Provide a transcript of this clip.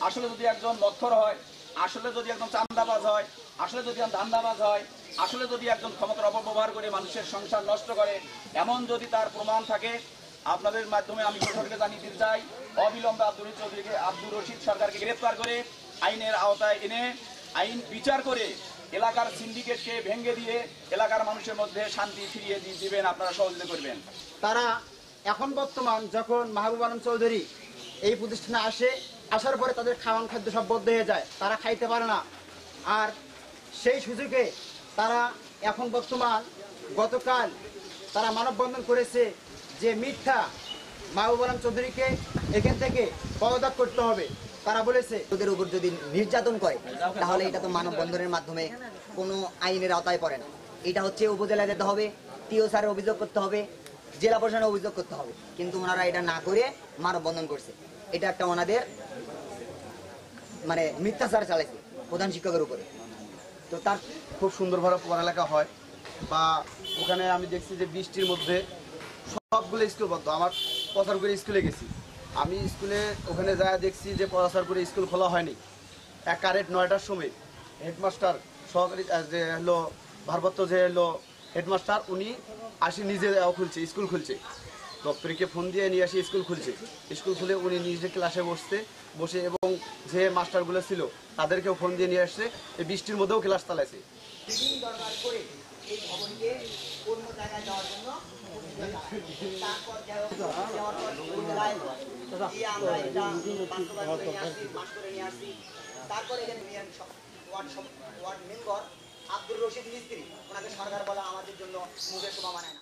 আসলে যদি একজন মক্খর হয়, আসলে যদি একজন চান্দাবাজ হয়, আসলে যদি একজন ধান্দাবাজ হয়, আসলে যদি একজন ক্ষমতার অপব্যবহার করে মানুষের সংসার নষ্ট করে, এমন যদি তার প্রমাণ থাকে, আপনাদের মাধ্যমে আমি প্রশাসনকে জানিয়ে দিতে চাই, অবিলম্বে আব্দুর রশিদ সরকারকে গ্রেফতার করে আইনের আওতায় এনে আইন বিচার করে এলাকার সিন্ডিকেটকে ভেঙে দিয়ে এলাকার মানুষের মধ্যে শান্তি ফিরিয়ে দিবেন, আপনারা সহযোগিতা করবেন। তারা এখন বর্তমান যখন মাহবুব আলম চৌধুরী এই প্রতিষ্ঠানে আসার পরে তাদের খাওয়ান খাদ্য সব বন্ধ হয়ে যায়, তারা খাইতে পারে না। আর সেই সুযোগে তারা এখন বর্তমান গতকাল তারা মানববন্ধন করেছে যে মিথ্যা মাহবুব আলম চৌধুরীকে এখান থেকে পদত্যাগ করতে হবে। তারা বলেছে ওদের উপর যদি নির্যাতন করে তাহলে এটা তো মানববন্ধনের মাধ্যমে কোনো আইনের আওতায় পড়ে না। এটা হচ্ছে উপজেলায় যেতে হবে, টিও স্যারের অভিযোগ করতে হবে, জেলা প্রশাসনের অভিযোগ করতে হবে। কিন্তু ওনারা এটা না করে মানববন্ধন করছে। এটা একটা ওনাদের মানে মিথ্যাচার চালাইছে প্রধান শিক্ষকের উপরে। তো তার খুব সুন্দরভাবে পড়ালেখা হয়, বা ওখানে আমি দেখছি যে বৃষ্টির মধ্যে সবগুলো স্কুল বন্ধ। আমার প্রচারপুরে স্কুলে গেছি, আমি স্কুলে ওখানে যা দেখছি যে প্রচারপুরে স্কুল খোলা হয়নি। কারেক্ট 9টার সময় হেডমাস্টার সহকারী যে হলো ভারপ্রাপ্ত যে হলো হেডমাস্টার, উনি আসি নিজে খুলছে, স্কুল খুলছে, দপ্তরিকে ফোন দিয়ে নিয়ে আসি স্কুল খুলছে। স্কুল খুলে উনি নিজে ক্লাসে বসে এবং যে মাস্টারগুলো ছিল তাদেরকেও ফোন দিয়ে নিয়ে আসছে, এই বৃষ্টির মধ্যেও ক্লাস চালাইছে। তারপরে ওয়ার্ড মেম্বার আব্দুর রশিদ মিস্ত্রি, ওনাকে সরকার বলা আমাদের জন্য মুখে শোভা মানায় না।